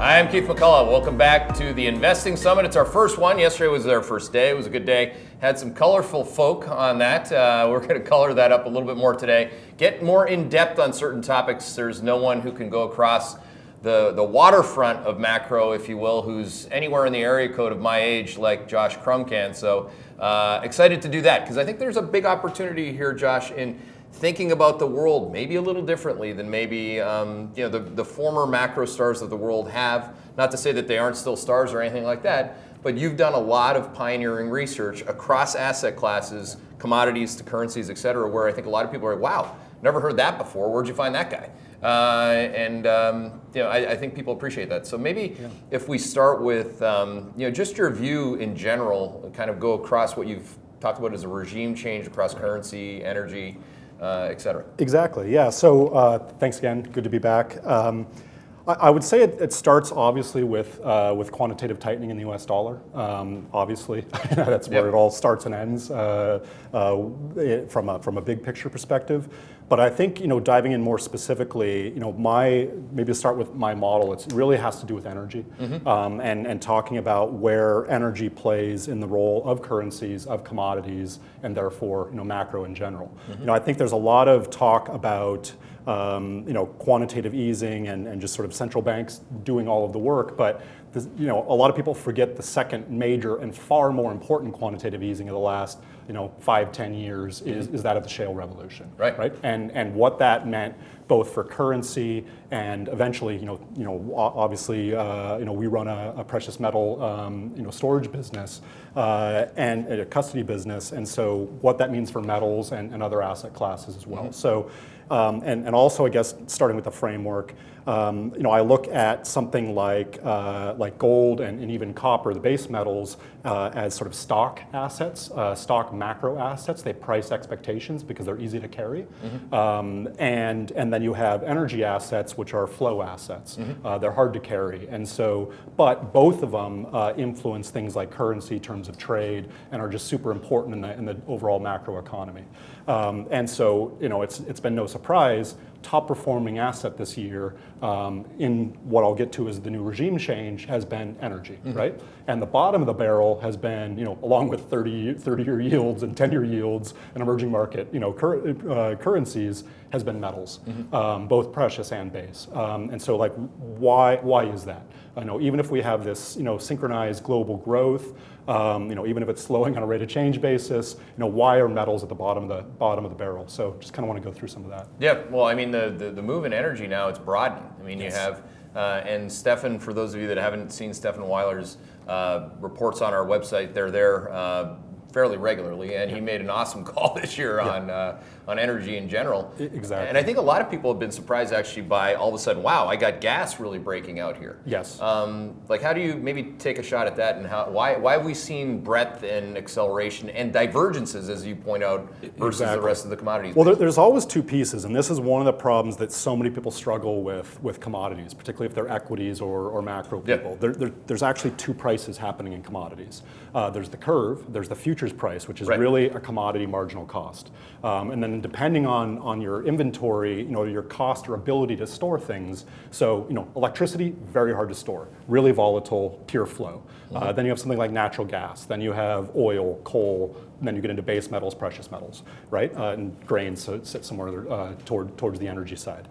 Hi, I'm Keith McCullough. Welcome back to the Investing Summit. It's our first one. Yesterday was our first day. It was a good day. Had some colorful folk on that. We're going to color that up a little bit more today. Get more in depth on certain topics. There's no one who can go across the waterfront of macro, if you will, who's anywhere in the area code of my age like Josh Crumb can. So excited to do that because I think there's a big opportunity here, Josh, in thinking about the world maybe a little differently than maybe the former macro stars of the world have. Not to say that they aren't still stars or anything like that, but you've done a lot of pioneering research across asset classes, commodities to currencies, et cetera, where I think a lot of people are like, wow, never heard that before. Where'd you find that guy? I think people appreciate that. So maybe if we start with just your view in general, kind of go across what you've talked about as a regime change across currency, energy, et cetera. Exactly, yeah. So thanks again, good to be back. I would say it starts obviously with quantitative tightening in the US dollar. Obviously, that's where it all starts and ends from a big picture perspective. But I think diving in more specifically, maybe to start with my model, it really has to do with energy, and talking about where energy plays in the role of currencies, of commodities, and therefore macro in general. I think there's a lot of talk about quantitative easing and just sort of central banks doing all of the work, but a lot of people forget the second major and far more important quantitative easing of the last 5-10 years is that of the shale revolution, right? And what that meant both for currency and eventually, obviously, we run a precious metal, storage business and a custody business, and so what that means for metals and other asset classes as well. So, and also, I guess, starting with the framework, I look at something like gold and even copper, the base metals, as sort of stock assets, stock macro assets. They price expectations because they're easy to carry, and then you have energy assets, which are flow assets. They're hard to carry, and so, but both of them influence things like currency, terms of trade, and are just super important in the overall macro economy. And so, it's been no surprise. Top performing asset this year in what I'll get to as the new regime change has been energy, right? And the bottom of the barrel has been, along with 30-year yields and 10-year yields and emerging market, currencies, has been metals, both precious and base. And so, like, why is that? Even if we have this, synchronized global growth, even if it's slowing on a rate of change basis, why are metals at the bottom of the barrel? So just kind of want to go through some of that. Yeah, well, I mean, the move in energy now, it's broadening. I mean, you have, and Stefan, for those of you that haven't seen Stefan Weiler's reports on our website, they're there fairly regularly, and he made an awesome call this year on energy in general. Exactly. And I think a lot of people have been surprised actually by all of a sudden, wow, I got gas really breaking out here. Yes. Like, how do you maybe take a shot at that, and why have we seen breadth and acceleration and divergences, as you point out, versus the rest of the commodities? Well, there's always two pieces, and this is one of the problems that so many people struggle with commodities, particularly if they're equities or macro people. There's actually two prices happening in commodities. There's the curve, there's the futures price, which is really a commodity marginal cost. And then depending on your inventory, your cost or ability to store things. So, electricity, very hard to store, really volatile, pure flow. Then you have something like natural gas. Then you have oil, coal. And then you get into base metals, precious metals, right? And grains, so it sits somewhere towards the energy side.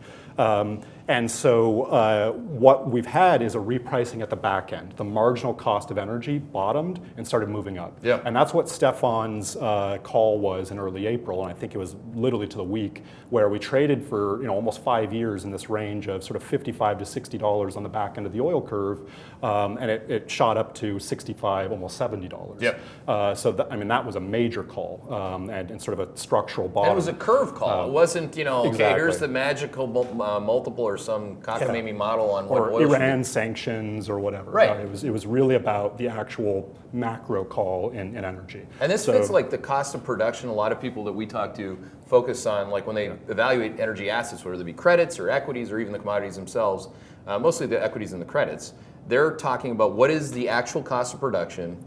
And so what we've had is a repricing at the back end. The marginal cost of energy bottomed and started moving up. Yeah. And that's what Stefan's call was in early April, and I think it was literally to the week, where we traded for almost 5 years in this range of sort of $55 to $60 on the back end of the oil curve, and it shot up to $65, almost $70. Yeah. So that was a major call, and sort of a structural bottom. And it was a curve call. It wasn't, okay, exactly. Here's the magical multiple or some cockamamie model on what or oil Iran sanctions or whatever. Right. It was really about the actual macro call in energy. And this fits like the cost of production. A lot of people that we talk to focus on, like when they evaluate energy assets, whether they be credits or equities or even the commodities themselves, mostly the equities and the credits, they're talking about what is the actual cost of production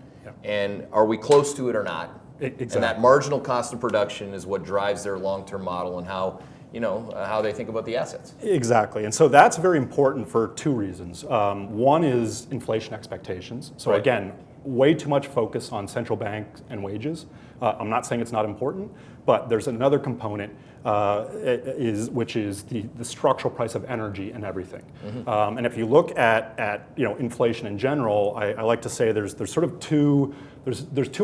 and are we close to it or not? Exactly. And that marginal cost of production is what drives their long-term model and how how they think about the assets. Exactly, and so that's very important for two reasons. One is inflation expectations. So Right. again, way too much focus on central banks and wages. I'm not saying it's not important, but there's another component, which is the structural price of energy and everything. And if you look at inflation in general, I like to say there's sort of two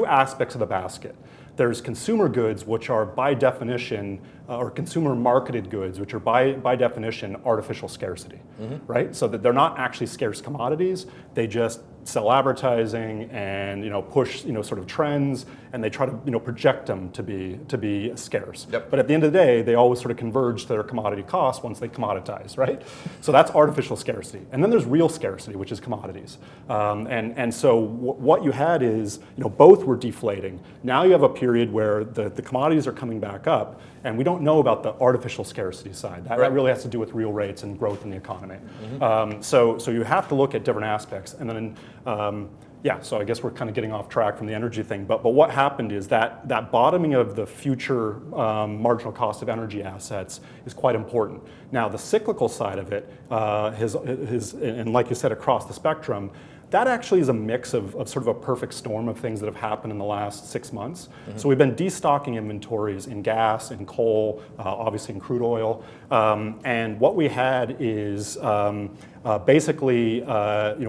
aspects of the basket. There's consumer goods, which are by definition, or consumer marketed goods, which are by definition artificial scarcity, right? So that they're not actually scarce commodities. They just sell advertising and push sort of trends, and they try to project them to be scarce. Yep. But at the end of the day, they always sort of converge to their commodity costs once they commoditize, right? So that's artificial scarcity. And then there's real scarcity, which is commodities. And so what you had is both were deflating. Now you have a period where the commodities are coming back up, and we don't know about the artificial scarcity side. That really has to do with real rates and growth in the economy. So you have to look at different aspects. And then, so I guess we're kind of getting off track from the energy thing. But what happened is that bottoming of the future marginal cost of energy assets is quite important. Now, the cyclical side of it, and like you said, across the spectrum, that actually is a mix of sort of a perfect storm of things that have happened in the last 6 months. So we've been destocking inventories in gas, in coal, obviously in crude oil. And what we had is basically,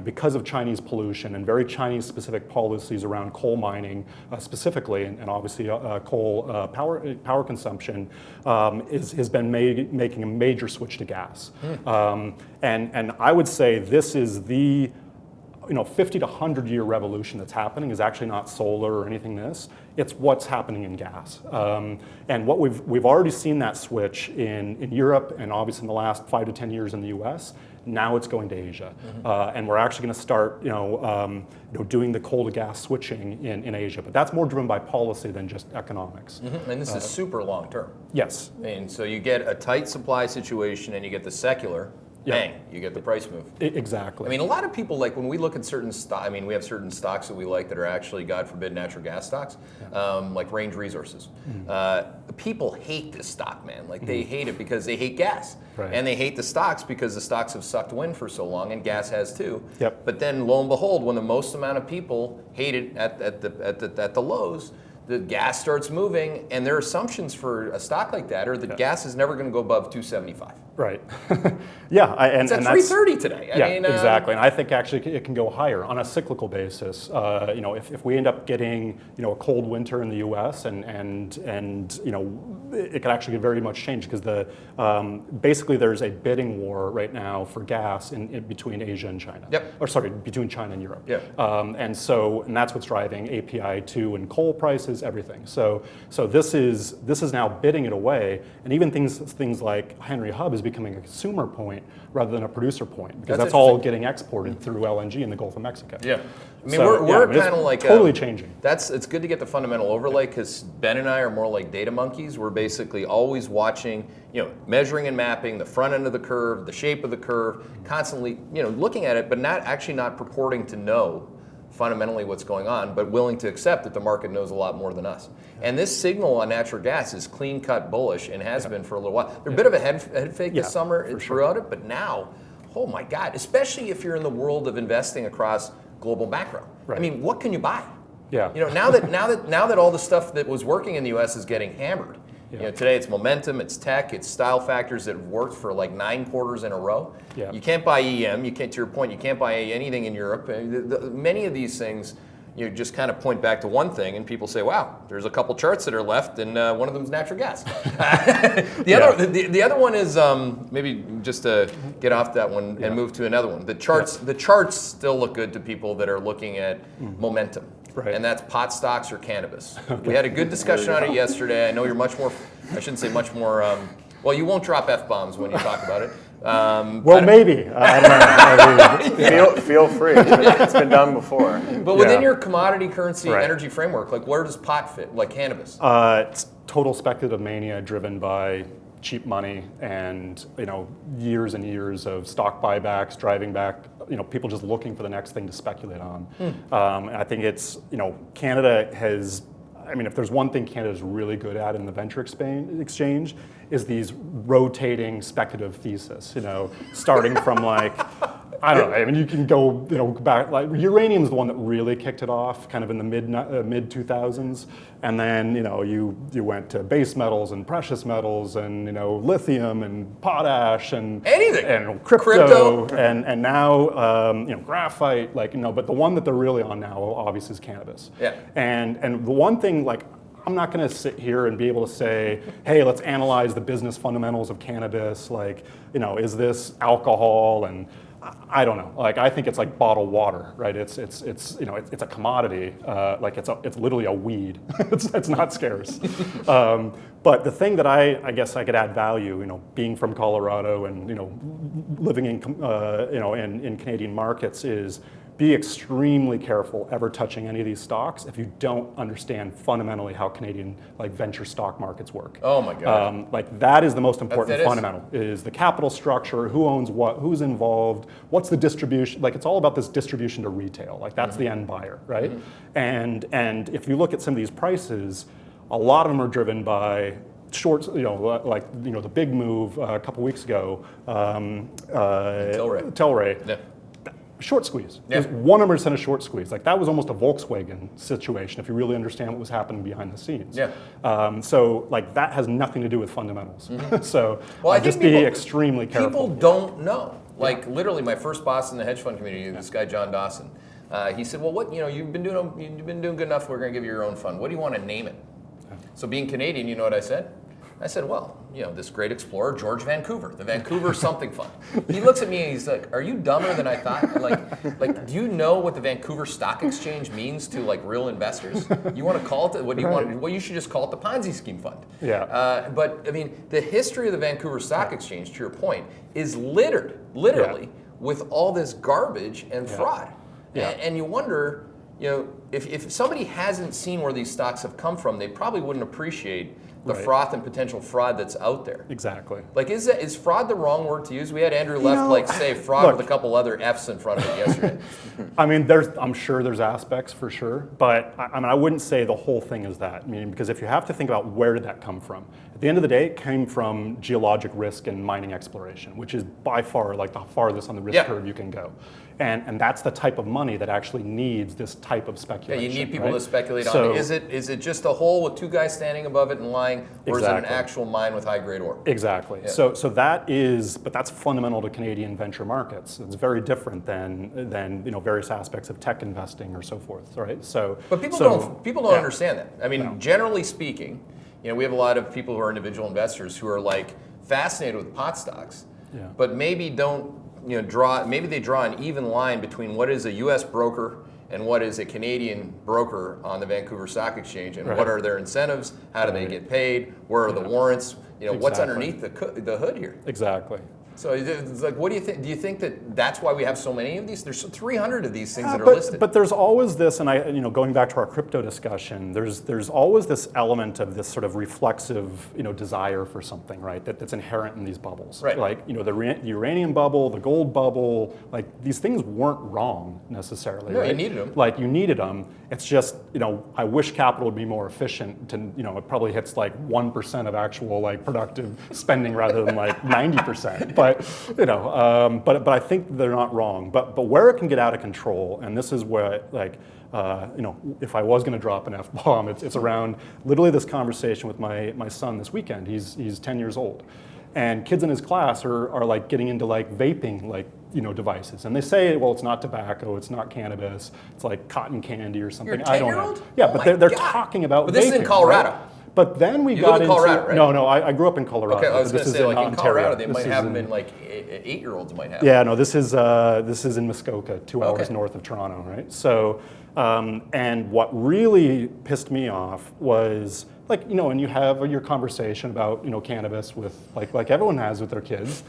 because of Chinese pollution and very Chinese-specific policies around coal mining specifically, and obviously coal power consumption, has been making a major switch to gas. And I would say this is the 50 to 100 year revolution that's happening is actually not solar or anything this. It's what's happening in gas. And what we've already seen that switch in Europe and obviously in the last 5 to 10 years in the US. Now it's going to Asia. And we're actually going to start doing the coal to gas switching in Asia. But that's more driven by policy than just economics. And this is super long term. Yes. And so you get a tight supply situation and you get the secular. Bang, you get the price move. Exactly. I mean, a lot of people, like when we look at certain stocks, we have certain stocks that we like that are actually, God forbid, natural gas stocks, like Range Resources. People hate this stock, man. Like they hate it because they hate gas. Right. And they hate the stocks because the stocks have sucked wind for so long, and gas has too. Yep. But then lo and behold, when the most amount of people hate it at the lows, the gas starts moving, and their assumptions for a stock like that are that gas is never going to go above 275. Right. It's at 330 today. I mean, exactly. And I think actually it can go higher on a cyclical basis. If we end up getting a cold winter in the U.S. and it could actually very much change because basically there's a bidding war right now for gas in between Asia and China. Yep. Or sorry, between China and Europe. Yeah. And that's what's driving API2 and coal prices, everything. So this is now bidding it away, and even things like Henry Hub is becoming a consumer point rather than a producer point because that's all getting exported through LNG in the Gulf of Mexico. Yeah. I mean, we're kind of like totally changing. It's good to get the fundamental overlay because Ben and I are more like data monkeys. We're basically always watching, measuring and mapping the front end of the curve, the shape of the curve, constantly, looking at it, but not purporting to know fundamentally what's going on, but willing to accept that the market knows a lot more than us. And this signal on natural gas is clean-cut bullish and has been for a little while. They're a bit of a head fake this summer throughout it, but now, oh my God, especially if you're in the world of investing across global macro. Right. I mean, what can you buy? Yeah. Now that all the stuff that was working in the U.S. is getting hammered. Yeah. Today it's momentum, it's tech, it's style factors that have worked for like 9 quarters in a row. Yeah. You can't buy EM. You can't. To your point, you can't buy anything in Europe. Many of these things, just kind of point back to one thing, and people say, "Wow, there's a couple charts that are left, and one of them is natural gas." The other one is maybe just to get off that one and move to another one. The charts still look good to people that are looking at momentum. Right. And that's pot stocks or cannabis. We had a good discussion on it yesterday. I know you're much more, I shouldn't say much more, well, you won't drop F-bombs when you talk about it. Well, maybe. I don't know. Feel free. It's been done before. But within your commodity, currency, energy framework, like where does pot fit, like cannabis? It's total speculative mania driven by cheap money and years and years of stock buybacks driving back people just looking for the next thing to speculate on. And I think it's Canada has I mean, if there's one thing Canada's really good at in the venture exchange is these rotating speculative thesis, starting from like, I don't know, I mean, you can go, back, like uranium's the one that really kicked it off kind of in the mid 2000s. And then, you went to base metals and precious metals and, lithium and potash and anything, and crypto. And now, graphite, but the one that they're really on now, obviously, is cannabis. Yeah. And the one thing, I'm not going to sit here and be able to say, hey, let's analyze the business fundamentals of cannabis. Is this alcohol? And I don't know. I think it's like bottled water, right? It's a commodity. It's literally a weed. it's not scarce. But the thing that I guess I could add value, being from Colorado and living in in Canadian markets is be extremely careful ever touching any of these stocks if you don't understand fundamentally how Canadian venture stock markets work. Oh my God. That is the most important that fundamental is the capital structure, who owns what, who's involved, what's the distribution, it's all about this distribution to retail. That's the end buyer, right? Mm-hmm. And if you look at some of these prices, a lot of them are driven by shorts, the big move a couple weeks ago, Tilray. Yeah. Short squeeze. Yeah. It was 100% a short squeeze. That was almost a Volkswagen situation if you really understand what was happening behind the scenes. Yeah. So that has nothing to do with fundamentals. Mm-hmm. So I just think be extremely careful. People don't know. Literally, my first boss in the hedge fund community, this guy John Dawson, he said, "Well, what you've been doing good enough. We're going to give you your own fund. What do you want to name it?" So being Canadian, you know what I said? I said, well, this great explorer, George Vancouver, the Vancouver something fund. He looks at me and he's like, are you dumber than I thought? Like, do you know what the Vancouver Stock Exchange means to real investors? You want to call it, what do you want? Well, you should just call it the Ponzi scheme fund. Yeah. But I mean, the history of the Vancouver Stock Exchange, to your point, is littered, literally, with all this garbage and fraud. Yeah. And you wonder, if somebody hasn't seen where these stocks have come from, they probably wouldn't appreciate the froth and potential fraud that's out there. Exactly. Is fraud the wrong word to use? We had Andrew Left say fraud with a couple other F's in front of it yesterday. I mean, I'm sure there's aspects for sure, but I wouldn't say the whole thing is that. I mean, because if you have to think about where did that come from, at the end of the day, it came from geologic risk and mining exploration, which is by far the farthest on the risk curve you can go. And that's the type of money that actually needs this type of speculation. Yeah, you need people to speculate on it. Is it just a hole with two guys standing above it and lying, or is it an actual mine with high grade ore? Exactly. Yeah. So that's fundamental to Canadian venture markets. It's very different than various aspects of tech investing or so forth, right? But people don't understand that. I mean, generally speaking, we have a lot of people who are individual investors who are fascinated with pot stocks, but maybe don't. Maybe they draw an even line between what is a U.S. broker and what is a Canadian broker on the Vancouver Stock Exchange, and what are their incentives? How do they get paid? Where are the warrants? What's underneath the hood here? Exactly. So it's what do you think? Do you think that that's why we have so many of these? There's 300 of these things that are listed. But there's always this, and going back to our crypto discussion, there's always this element of this sort of reflexive, desire for something, right? That's inherent in these bubbles. Right. The uranium bubble, the gold bubble, these things weren't wrong necessarily. No, right? you needed them. You needed them. It's just, I wish capital would be more efficient. It probably hits 1% of actual productive spending rather than 90%. But I think they're not wrong. But where it can get out of control, and this is where if I was going to drop an F-bomb, it's around literally this conversation with my son this weekend. He's 10 years old, and kids in his class are getting into vaping devices, and they say, well, it's not tobacco, it's not cannabis, it's cotton candy or something. You're a 10-year-old? Yeah, but they're talking about. But this vaping, is in Colorado. Right? But then we you got live in Colorado, right? No, I grew up in Colorado. Okay, I was going to say, in Colorado, they this might have them in 8-year-olds might have. Yeah, no, this is in Muskoka, 2 hours north of Toronto, right? So, and what really pissed me off was and you have your conversation about cannabis with like everyone has with their kids,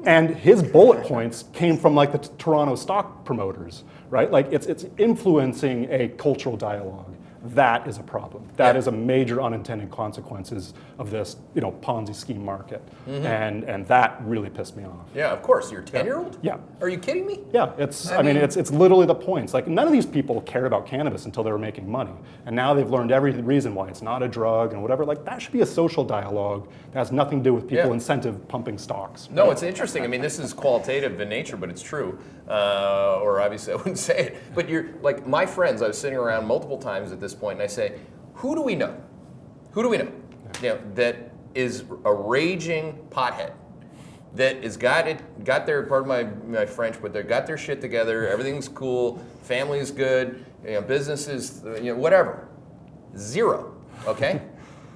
and his bullet points came from the Toronto stock promoters, right? It's influencing a cultural dialogue. that is a problem. That is a major unintended consequences of this, Ponzi scheme market, and that really pissed me off. Yeah, of course. You're a 10-year-old? Yeah. Are you kidding me? Yeah, it's literally the points. Like, none of these people cared about cannabis until they were making money, and now they've learned every reason why it's not a drug and whatever. Like, that should be a social dialogue that has nothing to do with people incentive pumping stocks. No, it's interesting. I mean, this is qualitative in nature, but it's true. Or obviously I wouldn't say it. But you're like my friends. I was sitting around multiple times at this point, and I say, "Who do we know? Who do we know? That is a raging pothead, that is got their, pardon my French, but they got their shit together. Everything's cool. Family's good. Business is whatever. Zero. Okay."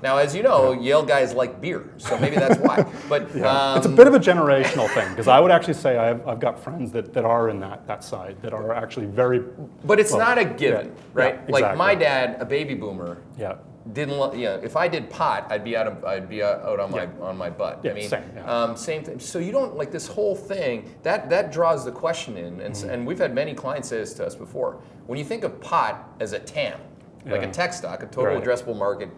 Now, as you know, Yale guys like beer, so maybe that's why. But it's a bit of a generational thing, because I would actually say I've got friends that are in that side, that are actually very. But it's not a given, right? Yeah, exactly. Like my dad, a baby boomer. Yeah. Didn't if I did pot, I'd be out on my butt. Yeah, I mean, same, same thing. So you don't like this whole thing that draws the question in, and we've had many clients say this to us before. When you think of pot as a TAM, like a tech stock, a total addressable market.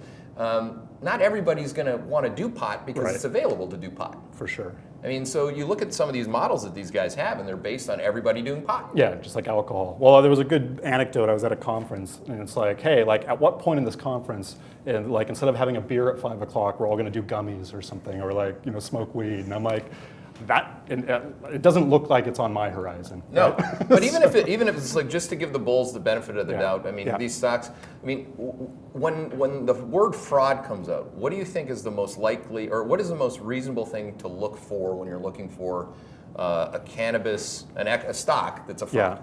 Not everybody's going to want to do pot because it's available to do pot. For sure. I mean, so you look at some of these models that these guys have, and they're based on everybody doing pot. Yeah, just like alcohol. Well, there was a good anecdote. I was at a conference, and it's like, hey, like at what point in this conference, and like instead of having a beer at 5 o'clock, we're all going to do gummies or something, or like smoke weed. And I'm like, it doesn't look like it's on my horizon. No, but even if it's like, just to give the bulls the benefit of the doubt, I mean, these stocks, I mean, when the word fraud comes out, what do you think is the most likely, or what is the most reasonable thing to look for when you're looking for a cannabis, a stock that's a fraud? Yeah,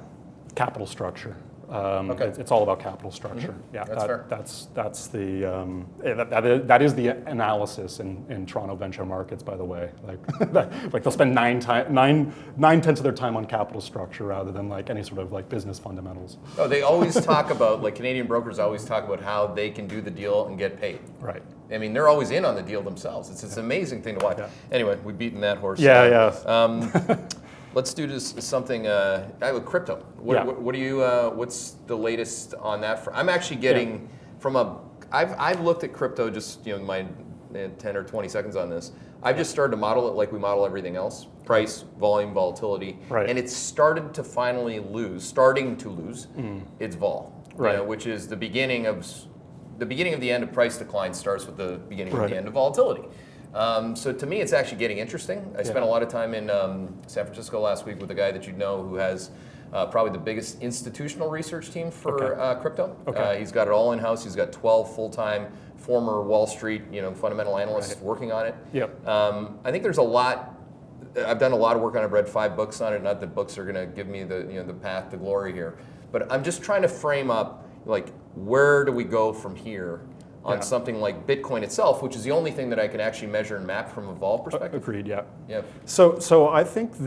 capital structure. It's all about capital structure. Yeah, that's fair. That's the that is the analysis in Toronto venture markets, by the way. Like they'll spend 9/10 of their time on capital structure rather than like any sort of like business fundamentals. Oh, they always talk about, like Canadian brokers always talk about how they can do the deal and get paid. Right. I mean, they're always in on the deal themselves. It's an amazing thing to watch. Yeah. Anyway, we've beaten that horse. Yeah. Let's do something. With crypto. What do you? What's the latest on that? I'm actually getting from a. I've looked at crypto just my 10 or 20 seconds on this. I've just started to model it like we model everything else: price, volume, volatility, and it's starting to lose its vol. Right. Which is the beginning of the end of price decline starts with the beginning of the end of volatility. So to me, it's actually getting interesting. I spent a lot of time in San Francisco last week with a guy that you know who has probably the biggest institutional research team for crypto. He's got it all in-house. He's got 12 full-time former Wall Street fundamental analysts working on it. Yep. I think there's a lot. I've done a lot of work on it. I've read 5 books on it. Not that books are going to give me the path to glory here, but I'm just trying to frame up like where do we go from here on something like Bitcoin itself, which is the only thing that I can actually measure and map from a vol perspective. Agreed. Yeah. Yep. So I think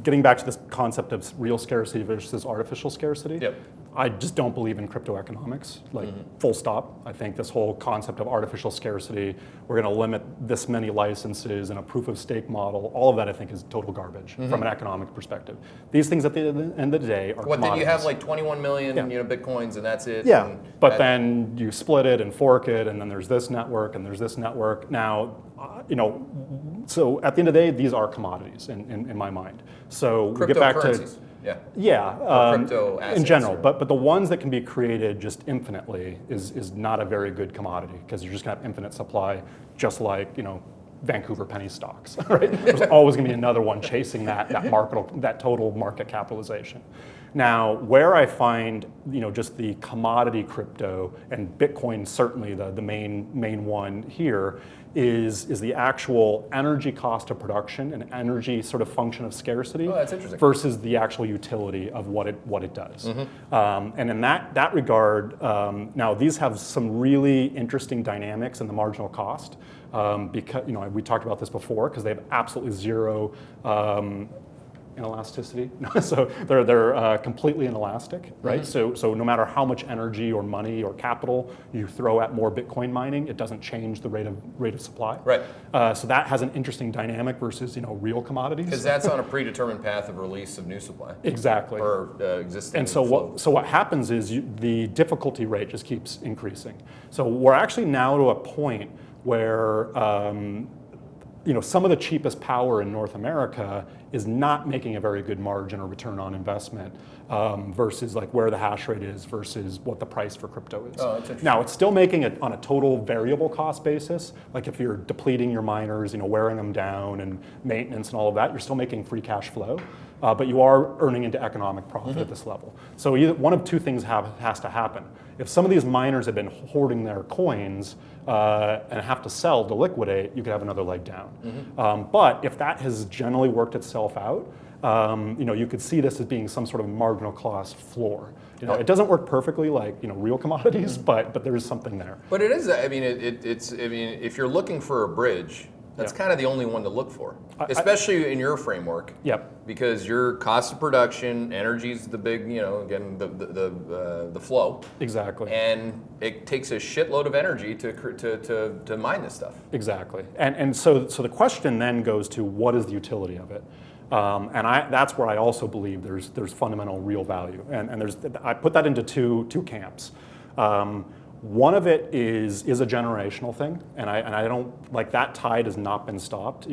getting back to this concept of real scarcity versus artificial scarcity. Yep. I just don't believe in crypto economics, full stop. I think this whole concept of artificial scarcity, we're going to limit this many licenses and a proof of stake model, all of that I think is total garbage from an economic perspective. These things at the end of the day are commodities. Then you have like 21 million Bitcoins and that's it? Yeah, but then you split it and fork it, and then there's this network and there's this network. Now, so at the end of the day, these are commodities in my mind. So we get back to crypto assets in general, but the ones that can be created just infinitely is not a very good commodity, because you're just gonna have infinite supply, just like Vancouver penny stocks, right? There's always gonna be another one chasing that total market capitalization. Now, where I find just the commodity crypto, and Bitcoin certainly the main one here, is the actual energy cost of production and energy sort of function of scarcity versus the actual utility of what it does. And in that regard, now these have some really interesting dynamics in the marginal cost, because we talked about this before, because they have absolutely zero inelasticity. So they're completely inelastic, right? So no matter how much energy or money or capital you throw at more Bitcoin mining, it doesn't change the rate of supply. Right. So that has an interesting dynamic versus real commodities. Because that's on a predetermined path of release of new supply. Exactly. Or existing. And so what happens is the difficulty rate just keeps increasing. So we're actually now to a point where some of the cheapest power in North America is not making a very good margin or return on investment versus like where the hash rate is versus what the price for crypto is. Oh, that's interesting. Now it's still making it on a total variable cost basis. Like if you're depleting your miners, wearing them down and maintenance and all of that, you're still making free cash flow. But you are earning into economic profit at this level. So either one of two things has to happen. If some of these miners have been hoarding their coins and have to sell to liquidate, you could have another leg down. But if that has generally worked itself out, you could see this as being some sort of marginal cost floor. It doesn't work perfectly like real commodities, but there is something there. But it is. I mean, if you're looking for a bridge, that's kind of the only one to look for, especially in your framework. Yep. Because your cost of production, energy's the big, again, the flow. Exactly. And it takes a shitload of energy to mine this stuff. Exactly. And so the question then goes to what is the utility of it? And that's where I also believe there's fundamental real value. And I put that into two camps. One of it is a generational thing, and I don't like that tide has not been stopped.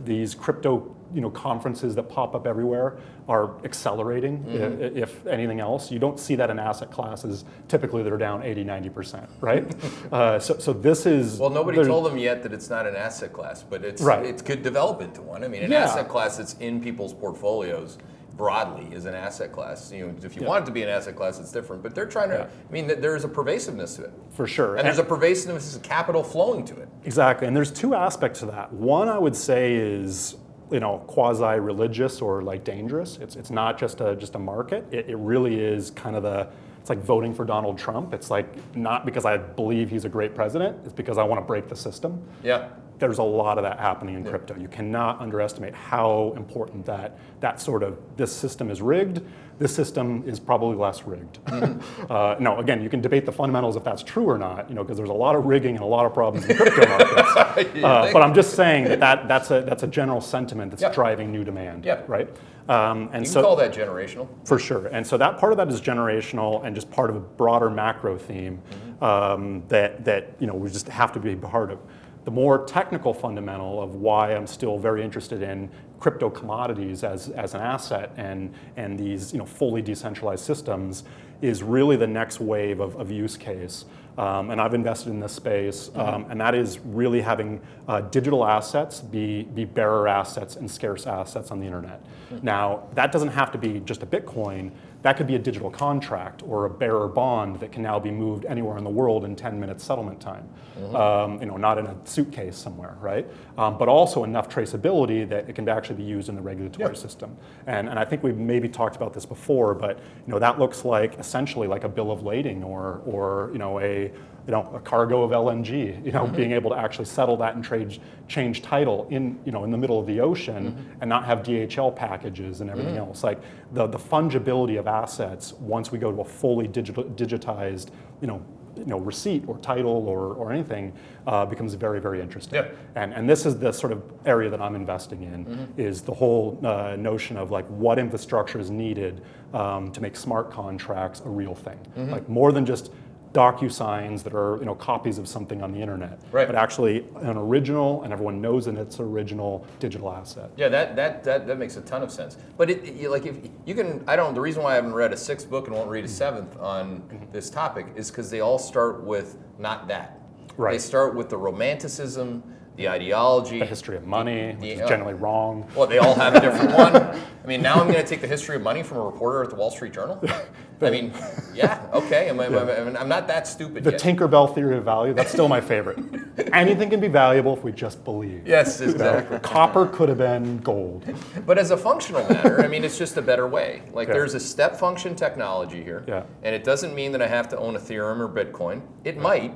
These crypto conferences that pop up everywhere are accelerating. If anything else, you don't see that in asset classes. Typically, they're down 80-90%, right? So this is nobody told them yet that it's not an asset class, but it could develop into one. I mean, an asset class that's in people's portfolios broadly is an asset class. If you want it to be an asset class, it's different. But they're trying to. I mean, there's a pervasiveness to it. For sure. And there's a pervasiveness of capital flowing to it. Exactly. And there's two aspects to that. One, I would say, is quasi-religious or like dangerous. It's not just a market. It really is kind of it's like voting for Donald Trump. It's like not because I believe he's a great president. It's because I want to break the system. Yeah. There's a lot of that happening in crypto. You cannot underestimate how important that sort of this system is rigged. This system is probably less rigged. No, again, you can debate the fundamentals if that's true or not, because there's a lot of rigging and a lot of problems in crypto markets. But I'm just saying that's a general sentiment that's driving new demand, right? And you can call that generational. For sure. And so that part of that is generational and just part of a broader macro theme that we just have to be part of. The more technical fundamental of why I'm still very interested in crypto commodities as an asset and these fully decentralized systems is really the next wave of use case. And I've invested in this space, and that is really having digital assets be bearer assets and scarce assets on the internet. Now, that doesn't have to be just a Bitcoin. That could be a digital contract or a bearer bond that can now be moved anywhere in the world in 10 minutes settlement time. Not in a suitcase somewhere, right? But also enough traceability that it can actually be used in the regulatory system. And I think we've maybe talked about this before, but that looks like essentially like a bill of lading or a cargo of LNG, being able to actually settle that and change title in the middle of the ocean and not have DHL packages and everything else. Like the fungibility of assets once we go to a fully digitized, receipt or title or anything becomes very, very interesting. Yeah. And this is the sort of area that I'm investing in is the whole notion of like what infrastructure is needed to make smart contracts a real thing. Like more than just DocuSigns that are copies of something on the internet, but actually an original, and everyone knows that it's an original digital asset. Yeah, that makes a ton of sense. But if you can, the reason why I haven't read a sixth book and won't read a seventh on this topic is because they all start with not that. Right. They start with the romanticism, the ideology, the history of money, which is generally wrong. Well, they all have a different one. I mean, now I'm going to take the history of money from a reporter at the Wall Street Journal. I mean, yeah, okay. I'm not that stupid yet. The Tinkerbell theory of value, that's still my favorite. Anything can be valuable if we just believe. Yes, exactly. Copper could have been gold. But as a functional matter, it's just a better way. Like there's a step function technology here. Yeah. And it doesn't mean that I have to own Ethereum or Bitcoin. It might.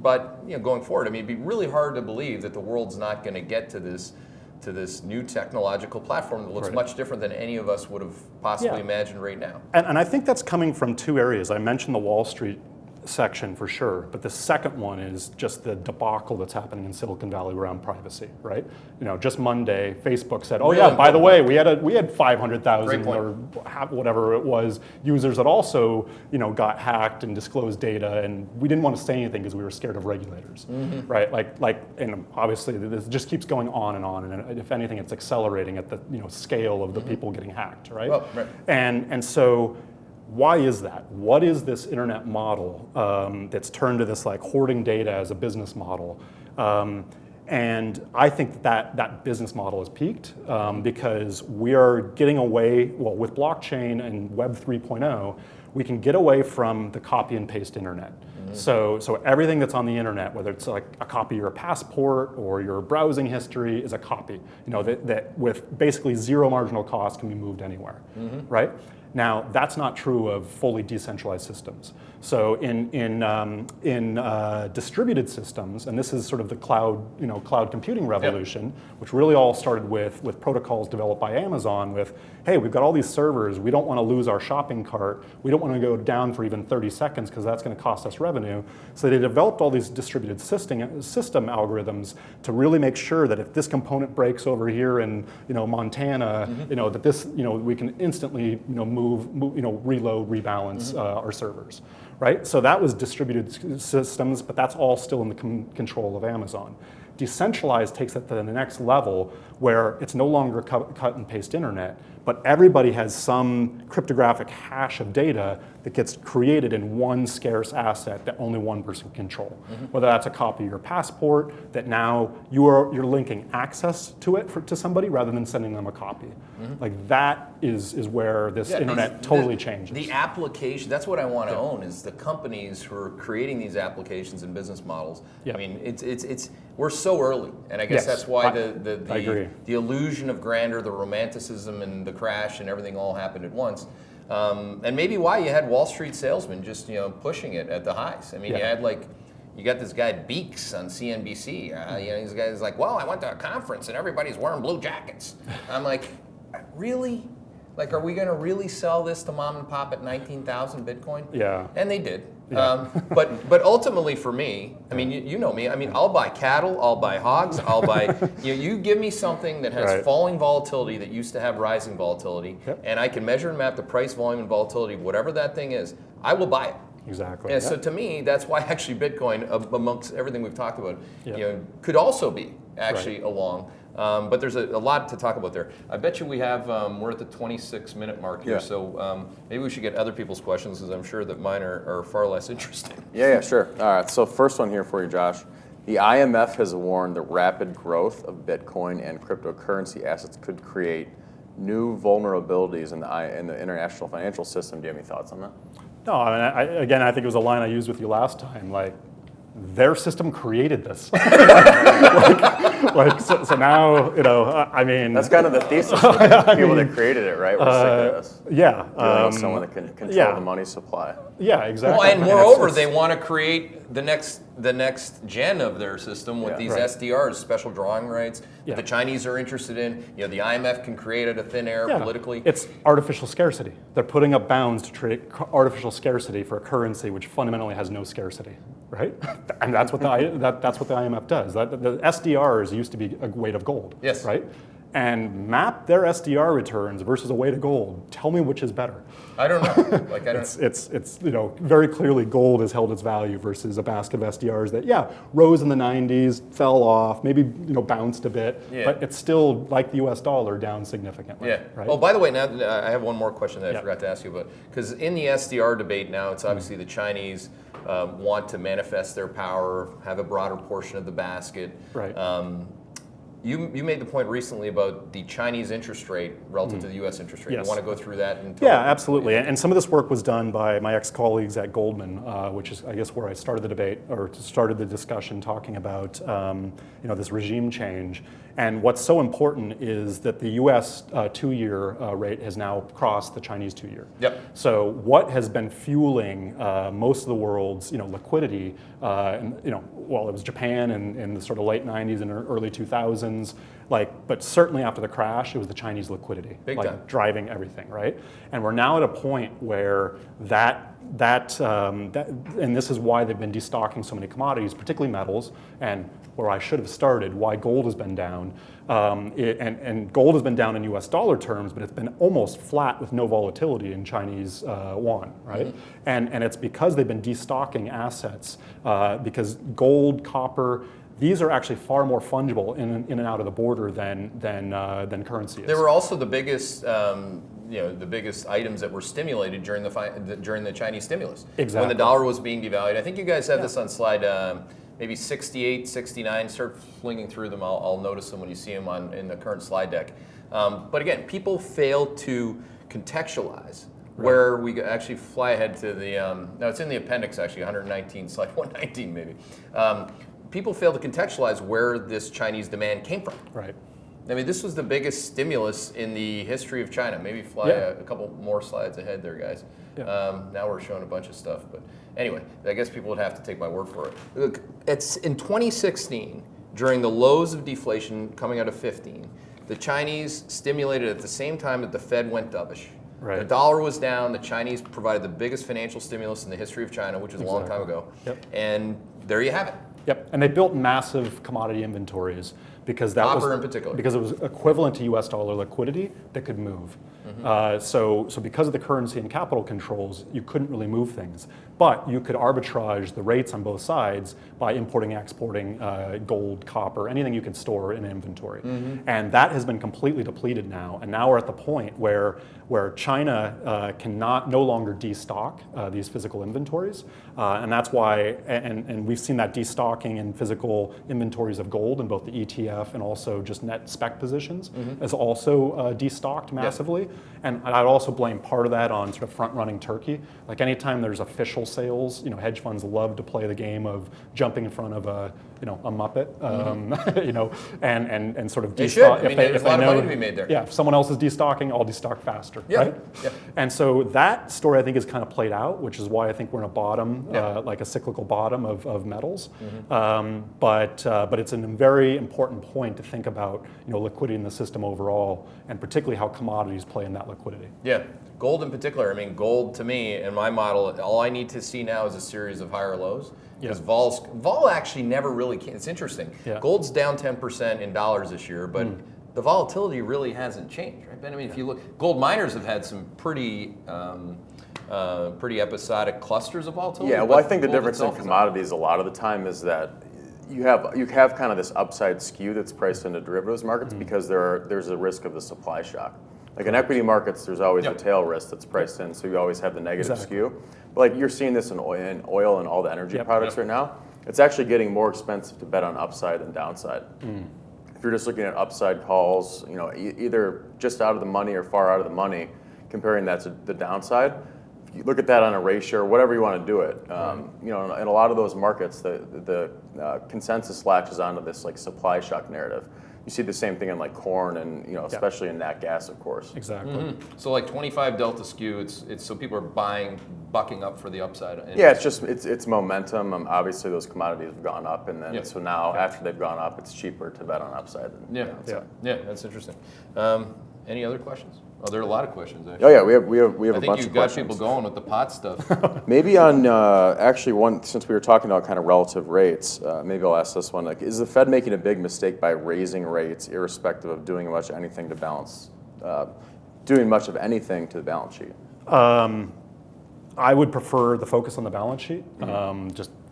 But going forward, it'd be really hard to believe that the world's not going to get to this to this new technological platform that looks much different than any of us would have possibly imagined right now. And I think that's coming from two areas. I mentioned the Wall Street section for sure, but the second one is just the debacle that's happening in Silicon Valley around privacy, right? Just Monday, Facebook said, "Oh yeah, by the way, we had 500,000 or whatever it was users that also got hacked and disclosed data, and we didn't want to say anything because we were scared of regulators, right? And obviously this just keeps going on, and if anything, it's accelerating at the scale of the people getting hacked, right? Well, right. And so. Why is that? What is this internet model that's turned to this hoarding data as a business model? And I think that business model has peaked because we are getting away, with blockchain and Web 3.0, we can get away from the copy and paste internet. So everything that's on the internet, whether it's a copy of your passport or your browsing history, is a copy. That with basically zero marginal cost can be moved anywhere, right? Now, that's not true of fully decentralized systems. So in distributed systems, and this is sort of the cloud computing revolution, which really all started with protocols developed by Amazon with, hey, we've got all these servers, we don't want to lose our shopping cart, we don't want to go down for even 30 seconds because that's going to cost us revenue. So they developed all these distributed system algorithms to really make sure that if this component breaks over here in Montana, that this we can instantly reload, rebalance our servers, right? So that was distributed systems, but that's all still in the control of Amazon. Decentralized takes it to the next level where it's no longer cut and paste internet, but everybody has some cryptographic hash of data that gets created in one scarce asset that only one person can control. Whether that's a copy of your passport that now you're linking access to it to somebody rather than sending them a copy. That is where this internet totally changes. The application, that's what I want to own, is the companies who are creating these applications and business models. I mean, it's we're so early, and I guess that's why the illusion of grandeur, the romanticism, and the crash and everything all happened at once. And maybe why you had Wall Street salesmen just pushing it at the highs. I mean, you had you got this guy Beeks on CNBC. These guys well, I went to a conference and everybody's wearing blue jackets. I'm like, really? Are we going to really sell this to mom and pop at 19,000 Bitcoin? Yeah. And they did. Yeah. But ultimately for me, I mean, you know me. I mean, I'll buy cattle, I'll buy hogs, I'll buy. You give me something that has falling volatility that used to have rising volatility, and I can measure and map the price, volume, and volatility, whatever that thing is. I will buy it. Exactly. And so to me, that's why actually Bitcoin, amongst everything we've talked about, could also be actually along. But there's a lot to talk about there. I bet you we have, we're at the 26-minute mark here, so maybe we should get other people's questions because I'm sure that mine are far less interesting. Yeah, sure. All right, so first one here for you, Josh. The IMF has warned the rapid growth of Bitcoin and cryptocurrency assets could create new vulnerabilities in the international financial system. Do you have any thoughts on that? No, I mean, I think it was a line I used with you last time, their system created this. So now, I mean. That's kind of the thesis of the people that created it, right? We're sick of this. Yeah. Someone that can control the money supply. Yeah, exactly. Well, and moreover, they want to create the next gen of their system with these SDRs, special drawing rights, that the Chinese are interested in. The IMF can create out of thin air politically. It's artificial scarcity. They're putting up bounds to create artificial scarcity for a currency which fundamentally has no scarcity, right? And that's what the IMF does. The SDRs used to be a weight of gold, right? And map their SDR returns versus a weight of gold. Tell me which is better. I don't know. It's very clearly gold has held its value versus a basket of SDRs that rose in the 90s, fell off, maybe bounced a bit, but it's still like the US dollar down significantly. Yeah. Right? Oh, by the way, now I have one more question that I forgot to ask you about, because in the SDR debate now, it's obviously the Chinese want to manifest their power, have a broader portion of the basket. Right. You made the point recently about the Chinese interest rate relative to the U.S. interest rate. You want to go through that? Absolutely. And some of this work was done by my ex-colleagues at Goldman, which is, I guess, where I started the debate or started the discussion talking about this regime change. And what's so important is that the U.S. 2-year rate has now crossed the Chinese 2-year. Yep. So what has been fueling most of the world's liquidity, it was Japan in the sort of late 90s and early 2000s. reasons. But certainly after the crash, it was the Chinese liquidity, Big time. driving everything, right? And we're now at a point where and this is why they've been destocking so many commodities, particularly metals, and where I should have started, why gold has been down. And gold has been down in US dollar terms, but it's been almost flat with no volatility in Chinese yuan, right? And it's because they've been destocking assets, because gold, copper, these are actually far more fungible in and out of the border than currency is. They were also the biggest, the biggest items that were stimulated during the Chinese stimulus. Exactly. When the dollar was being devalued. I think you guys have this on slide maybe 68, 69. Start flinging through them. I'll notice them when you see them in the current slide deck. But again, people fail to contextualize. Right. Where we actually fly ahead to the, no, it's in the appendix actually, 119, slide 119 maybe. People fail to contextualize where this Chinese demand came from. Right. I mean, this was the biggest stimulus in the history of China. Maybe fly a couple more slides ahead there, guys. Yeah. Now we're showing a bunch of stuff. But anyway, I guess people would have to take my word for it. Look, it's in 2016, during the lows of deflation coming out of 15, the Chinese stimulated at the same time that the Fed went dovish. Right. The dollar was down. The Chinese provided the biggest financial stimulus in the history of China, which is a long time ago. Yep. And there you have it. Yep, and they built massive commodity inventories because that Copper in particular. Because it was equivalent to US dollar liquidity that could move. So because of the currency and capital controls, you couldn't really move things. But you could arbitrage the rates on both sides by importing, exporting gold, copper, anything you could store in inventory. And that has been completely depleted now. And now we're at the point where China cannot no longer destock these physical inventories. And that's why, and we've seen that destocking in physical inventories of gold in both the ETF and also just net spec positions is also destocked massively. Yep. And I'd also blame part of that on sort of front-running Turkey. Like anytime there's official sales, hedge funds love to play the game of jumping in front of a Muppet, and sort of destock. There's a lot of money to be made there. Yeah, if someone else is destocking, I'll destock faster, right? Yep. And so that story I think is kind of played out, which is why I think we're in a bottom, like a cyclical bottom of metals. But it's a very important point to think about, liquidity in the system overall, and particularly how commodities play in that liquidity. Yeah, gold in particular. I mean, gold to me in my model, all I need to see now is a series of higher lows. Because vol actually never really came. It's interesting. Yeah. Gold's down 10% in dollars this year, but the volatility really hasn't changed, right, Ben? I mean, if you look, gold miners have had some pretty episodic clusters of volatility. Yeah, well, I think the difference in commodities a lot of the time is that you have kind of this upside skew that's priced into derivatives markets because there's a risk of the supply shock. Like in equity markets, there's always the tail risk that's priced in, so you always have the negative skew. But like you're seeing this in oil and all the energy products right now. It's actually getting more expensive to bet on upside than downside. If you're just looking at upside calls, either just out of the money or far out of the money, comparing that to the downside, if you look at that on a ratio or whatever you want to do it, in a lot of those markets, the consensus latches onto this like supply shock narrative. You see the same thing in like corn and especially in nat gas, of course. Exactly. So like 25 delta skew, it's so people are bucking up for the upside. Yeah, it's momentum. Obviously, those commodities have gone up, and then so now after they've gone up, it's cheaper to bet on upside than downside. Yeah, that's interesting. Any other questions? Oh, there are a lot of questions actually. Oh yeah, we have a bunch of questions. I think you've got people going with the pot stuff. Maybe on actually one, since we were talking about kind of relative rates, maybe I'll ask this one. Like, is the Fed making a big mistake by raising rates, irrespective of doing much of anything to the balance sheet? I would prefer the focus on the balance sheet,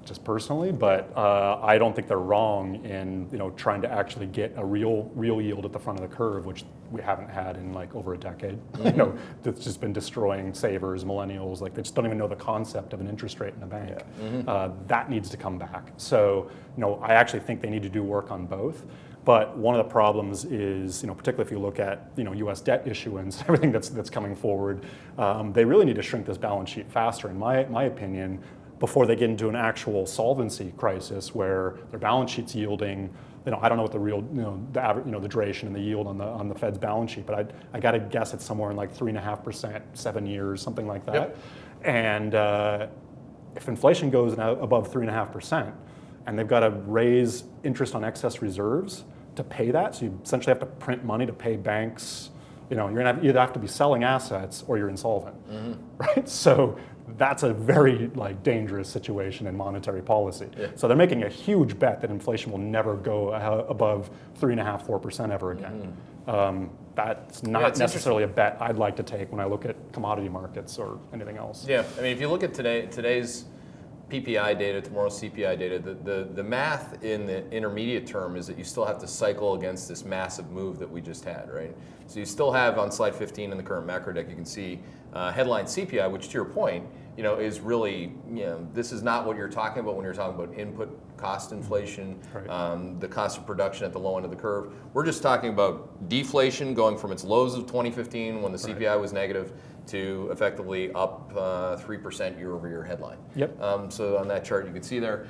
just personally, but I don't think they're wrong in trying to actually get a real yield at the front of the curve, which we haven't had in like over a decade. That's just been destroying savers, millennials. Like they just don't even know the concept of an interest rate in a bank. That needs to come back. So I actually think they need to do work on both. But one of the problems is, particularly if you look at, U.S. debt issuance, everything that's coming forward, they really need to shrink this balance sheet faster, in my opinion, before they get into an actual solvency crisis where their balance sheet's yielding. I don't know what the real, the average, the duration and the yield on the Fed's balance sheet, but I got to guess it's somewhere in like 3.5%, 7 years, something like that. Yep. And if inflation goes above 3.5%, and they've got to raise interest on excess reserves, to pay that. So you essentially have to print money to pay banks. You're going to either have to be selling assets or you're insolvent, right? So that's a very dangerous situation in monetary policy. Yeah. So they're making a huge bet that inflation will never go above 3.5%, 4% ever again. That's not necessarily a bet I'd like to take when I look at commodity markets or anything else. Yeah, I mean, if you look at today's PPI data, tomorrow's CPI data, the math in the intermediate term is that you still have to cycle against this massive move that we just had, right? So you still have on slide 15 in the current macro deck, you can see headline CPI, which to your point, is really, this is not what you're talking about when you're talking about input cost inflation, right. The cost of production at the low end of the curve. We're just talking about deflation going from its lows of 2015 when the CPI was negative to effectively up 3% year over year headline. Yep. So on that chart you can see there,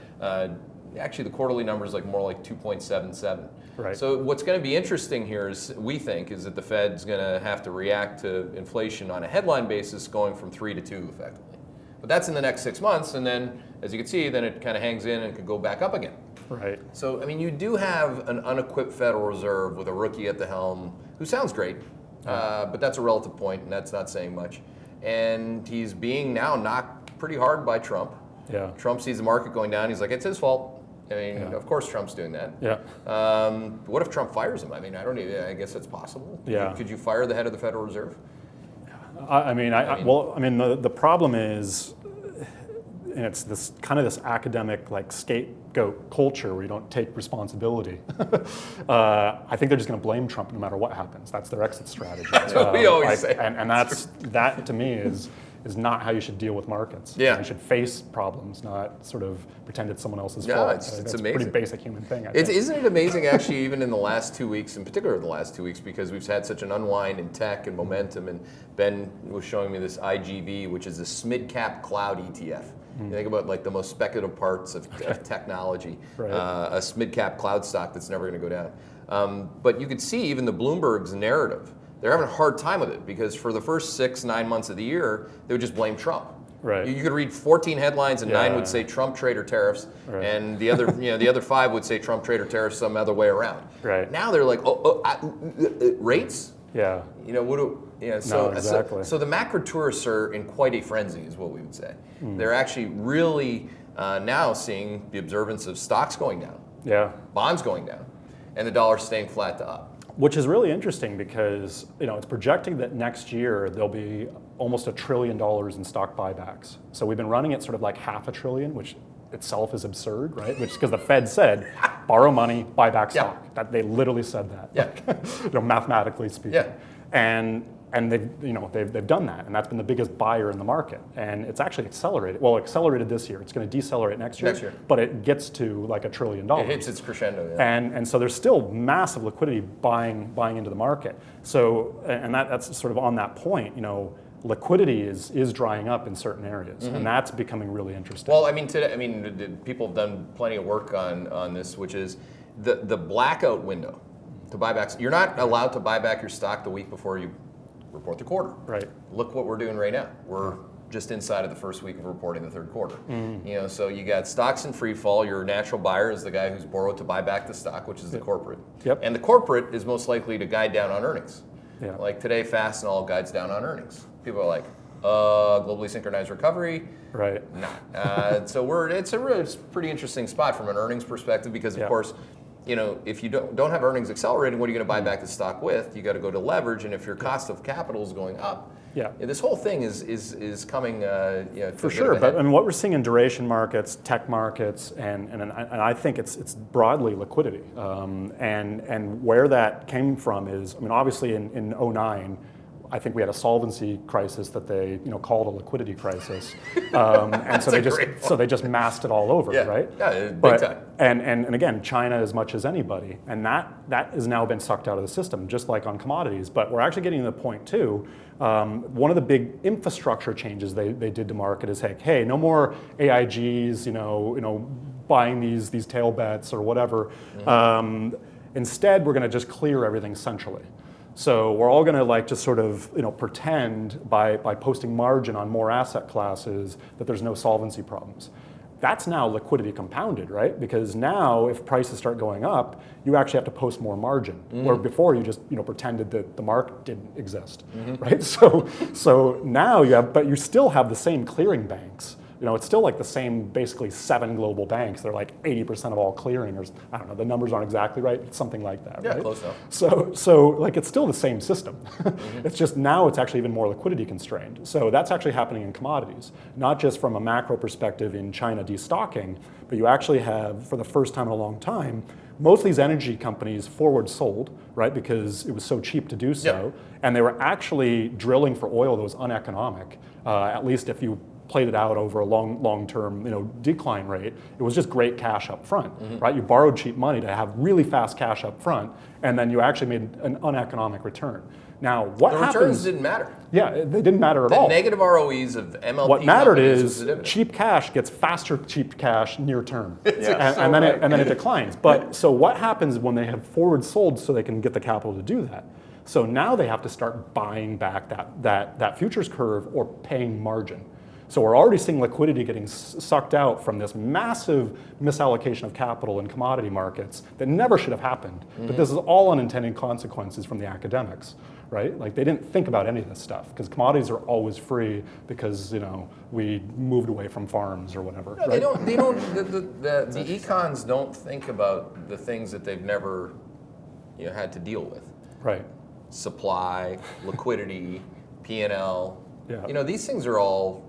actually the quarterly number is more like 2.77. Right. So what's going to be interesting here is, we think, is that the Fed's going to have to react to inflation on a headline basis going from 3 to 2 effectively. But that's in the next 6 months, and then, as you can see, then it kind of hangs in and could go back up again. Right. So, I mean, you do have an unequipped Federal Reserve with a rookie at the helm who sounds great, but that's a relative point, and that's not saying much. And he's being now knocked pretty hard by Trump. Yeah. Trump sees the market going down. He's like, it's his fault. I mean, of course Trump's doing that. Yeah. What if Trump fires him? I mean, I guess that's possible. Yeah. Could you fire the head of the Federal Reserve? The problem is, and it's this kind of this academic scapegoat culture where you don't take responsibility. I think they're just going to blame Trump no matter what happens. That's their exit strategy. That's what we always say. And that to me is not how you should deal with markets. Yeah. You should face problems, not sort of pretend it's someone else's No, fault. it's That's amazing. a pretty basic human thing, I think. Isn't it amazing, actually, even in the last 2 weeks, in particular the last 2 weeks, because we've had such an unwind in tech and momentum, and Ben was showing me this IGV, which is a mid-cap cloud ETF. You think about the most speculative parts of technology, Right. A mid-cap cloud stock that's never going to go down. But you could see even the Bloomberg's narrative. They're having a hard time with it because for the first 6-9 months of the year, they would just blame Trump. Right. You could read 14 headlines and 9 would say Trump trade or tariffs, Right. and the other, the other 5 would say Trump trade or tariffs some other way around. Right. Now they're like, rates? Yeah. So exactly. so the macro tourists are in quite a frenzy, is what we would say. They're actually really now seeing the observance of stocks going down, Yeah. bonds going down, and the dollar staying flat to up. Which is really interesting because it's projecting that next year there'll be almost $1 trillion in stock buybacks. So we've been running at sort of $500 billion, which itself is absurd, right? Which is because the Fed said, borrow money, buy back stock. Yeah. That they literally said that. Yeah. Mathematically speaking. Yeah. And they've done that, and that's been the biggest buyer in the market. And it's actually accelerated. Well, accelerated this year. It's going to decelerate next year. But it gets to $1 trillion. It hits its crescendo. Yeah. And so there's still massive liquidity buying into the market. So and that's sort of on that point. Liquidity is drying up in certain areas, and that's becoming really interesting. Well, people have done plenty of work on this, which is the blackout window to buy back. You're not allowed to buy back your stock the week before you report the quarter. Right. Look what we're doing right now. We're just inside of the first week of reporting the third quarter. So you got stocks in free fall. Your natural buyer is the guy who's borrowed to buy back the stock, which is the corporate. Yep. And the corporate is most likely to guide down on earnings. Yeah. Like today, Fast and All guides down on earnings. People are like, globally synchronized recovery. Right. Nah. So it's a pretty interesting spot from an earnings perspective because, of course, if you don't have earnings accelerating, what are you going to buy back the stock with? You got to go to leverage, and if your cost of capital is going up, this whole thing is coming. For sure, but what we're seeing in duration markets, tech markets, and I think it's broadly liquidity, and where that came from is, obviously in 2009. I think we had a solvency crisis that they called a liquidity crisis, and so they just masked it all over, right? Yeah, big time. And again, China as much as anybody, and that has now been sucked out of the system, just like on commodities. But we're actually getting to the point too. One of the big infrastructure changes they did to market is, hey, no more AIGs, buying these tail bets or whatever. Instead, we're going to just clear everything centrally. So we're all going to just sort of pretend by posting margin on more asset classes that there's no solvency problems. That's now liquidity compounded, right? Because now if prices start going up, you actually have to post more margin, where before you just pretended that the market didn't exist, right? So now but you still have the same clearing banks. It's still like the same, basically 7 global banks. They're like 80% of all clearing, or I don't know, the numbers aren't exactly right, but something like that, Yeah, right? close enough. So like it's still the same system. It's just now it's actually even more liquidity constrained. So that's actually happening in commodities, not just from a macro perspective in China destocking, but you actually have, for the first time in a long time, most of these energy companies forward sold, right? Because it was so cheap to do so. And they were actually drilling for oil that was uneconomic, at least if you played it out over a long-term decline rate. It was just great cash up front, right? You borrowed cheap money to have really fast cash up front, and then you actually made an uneconomic return. Now, what happens? The returns didn't matter. Yeah, they didn't matter at all. The negative ROEs of MLP What mattered companies was is the dividend. cheap cash gets faster cheap cash near term, Yeah. and then it declines. But so what happens when they have forward sold so they can get the capital to do that? So now they have to start buying back that futures curve or paying margin. So we're already seeing liquidity getting sucked out from this massive misallocation of capital in commodity markets that never should have happened. But this is all unintended consequences from the academics, right? Like they didn't think about any of this stuff because commodities are always free because we moved away from farms or whatever. No, right? they don't. They don't. The econs don't think about the things that they've never, had to deal with. Right. Supply, liquidity, P&L. Yeah. These things are all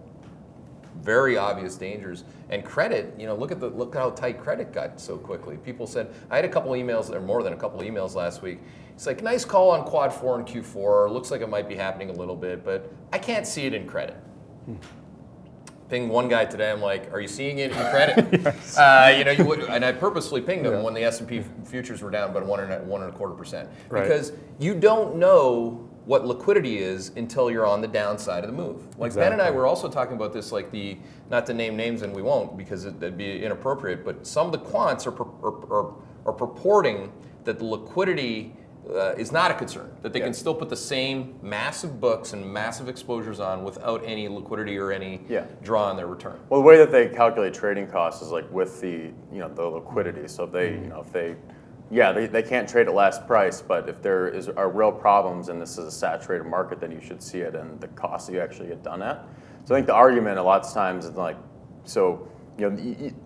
very obvious dangers. And credit, look how tight credit got so quickly. People said, I had a couple emails, or more than a couple emails last week. It's like, nice call on quad 4 and Q4. Looks like it might be happening a little bit, but I can't see it in credit. Pinged one guy today. I'm like, are you seeing it in credit? Yes. You would, and I purposely pinged him when the S&P futures were down about 1.25%, Right. because you don't know what liquidity is until you're on the downside of the move. Like Ben and I were also talking about this, like not to name names, and we won't because that'd be inappropriate, but some of the quants are purporting that the liquidity is not a concern, that they can still put the same massive books and massive exposures on without any liquidity or any draw on their return. Well, the way that they calculate trading costs is like with the the liquidity. So if they can't trade at last price, but if there are real problems and this is a saturated market, then you should see it in the cost that you actually get done at. So I think the argument a lot of times is like,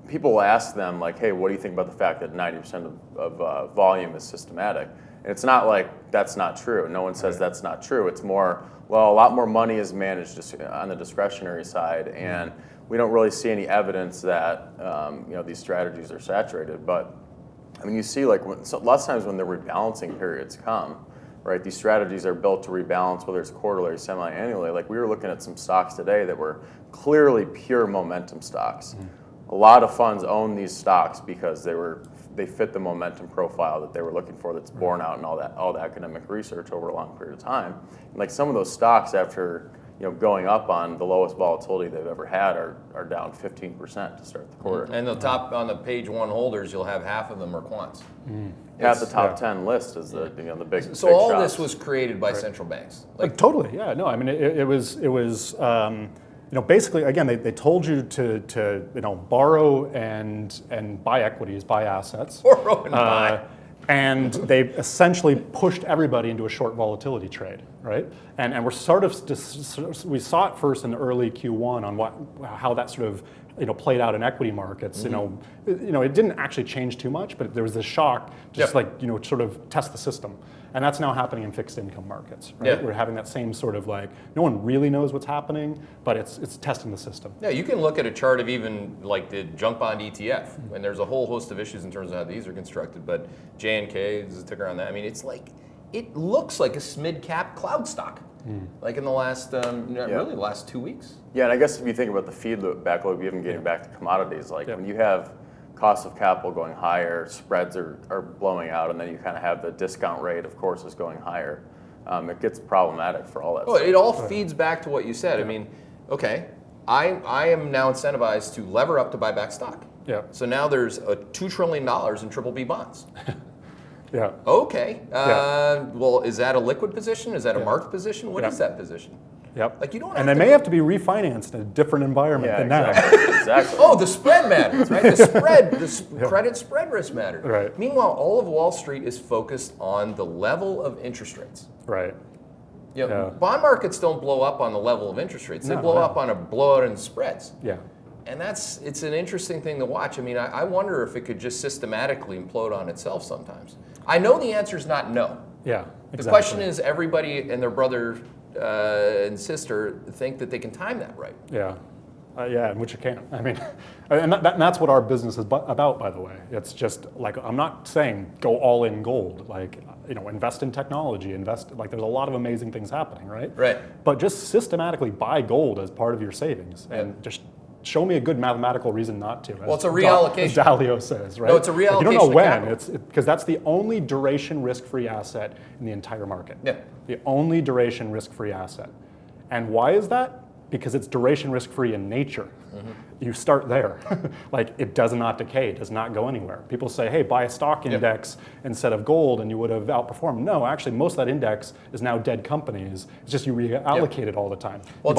people will ask them like, hey, what do you think about the fact that 90% of volume is systematic? And it's not like that's not true. No one says that's not true. It's more, well, a lot more money is managed on the discretionary side, and we don't really see any evidence that these strategies are saturated. But I mean, you see, like lots of times when the rebalancing periods come, right? These strategies are built to rebalance, whether it's quarterly or semi-annually. Like we were looking at some stocks today that were clearly pure momentum stocks. A lot of funds own these stocks because they fit the momentum profile that they were looking for. That's borne out in all the academic research over a long period of time. And like some of those stocks, after going up on the lowest volatility they've ever had, are down 15% to start the quarter. And the top on the page one holders, you'll have half of them are quants. Yeah, the top 10 list is the big. So big all shots. this was created by central banks. Like totally, yeah. No, I mean it was basically, again, they told you to borrow and buy equities, buy assets. Borrow and buy. And they essentially pushed everybody into a short volatility trade, right? And we're we saw it first in the early Q1 on how that sort of played out in equity markets. It didn't actually change too much, but there was this shock, just sort of test the system. And that's now happening in fixed income markets, right? Yeah. We're having that same sort of like, no one really knows what's happening, but it's testing the system. Yeah, you can look at a chart of even like the junk bond ETF, and there's a whole host of issues in terms of how these are constructed, but JNK is a ticker on that. I mean, it looks like a mid-cap cloud stock, like in the last, really the last 2 weeks. Yeah, and I guess if you think about the feed backlog, even getting back to commodities, like when you have cost of capital going higher, spreads are blowing out, and then you kind of have the discount rate, of course, is going higher. It gets problematic for all that stuff. It all feeds back to what you said. I mean, okay, I am now incentivized to lever up to buy back stock. Yeah. So now there's a $2 trillion in triple B bonds. Yeah. Okay. Well, is that a liquid position? Is that a marked position? What is that position? Yep. Like you don't. And they may have to be refinanced in a different environment than now. Exactly. Oh, the spread matters, right? The spread, credit spread risk matters. Right. Meanwhile, all of Wall Street is focused on the level of interest rates. Right. You know, bond markets don't blow up on the level of interest rates. They blow up on a blowout in spreads. Yeah. And it's an interesting thing to watch. I mean, I wonder if it could just systematically implode on itself sometimes. I know the answer is not no. Yeah. Exactly. The question is, everybody and their brother and sister think that they can time that right. Yeah. Yeah, which you can't. I mean, and that's what our business is about, by the way. It's just like, I'm not saying go all in gold. Like, invest in technology, there's a lot of amazing things happening, right? Right. But just systematically buy gold as part of your savings and just show me a good mathematical reason not to. Well, it's a reallocation. As Dalio says, right? No, it's a reallocation. You don't know of when. capital. Because that's the only duration risk-free asset in the entire market. Yeah. The only duration risk-free asset. And why is that? Because it's duration risk-free in nature. Mm-hmm. You start there. Like, it does not decay, it does not go anywhere. People say, hey, buy a stock index instead of gold and you would have outperformed. No, actually, most of that index is now dead companies. It's just you reallocate it all the time. Well,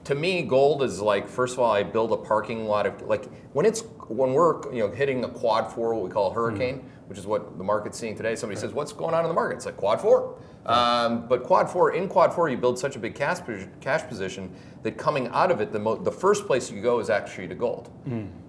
to me, gold is like, first of all, I build a parking lot of, like, when we're hitting a quad 4, what we call a hurricane, which is what the market's seeing today. Somebody says, what's going on in the market? It's like quad 4. But quad 4, you build such a big cash position that coming out of it, the first place you go is actually to gold.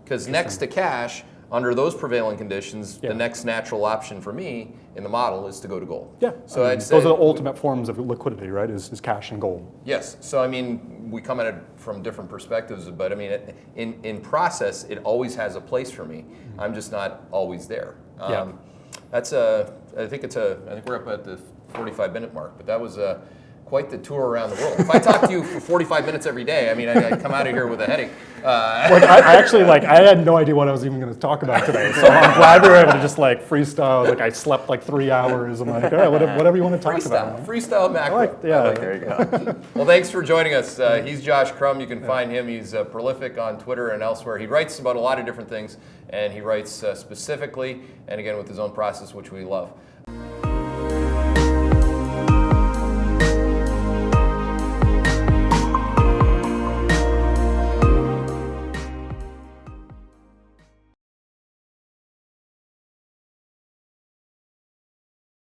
Because next to cash, under those prevailing conditions, the next natural option for me in the model is to go to gold. Yeah, so I'd say those are the ultimate forms of liquidity, right, is cash and gold. Yes, so I mean, we come at it from different perspectives, but I mean, in process, it always has a place for me. I'm just not always there. I think we're up at the 45-minute mark, but that was quite the tour around the world. If I talk to you for 45 minutes every day, I mean, I come out of here with a headache. I had no idea what I was even going to talk about today, so I'm glad we were able to just freestyle. Like, I slept 3 hours. I'm like, all right, whatever you want to talk about. Freestyle macro. There you go. Well, thanks for joining us. He's Josh Crumb. You can find him. He's prolific on Twitter and elsewhere. He writes about a lot of different things, and he writes specifically, and again, with his own process, which we love.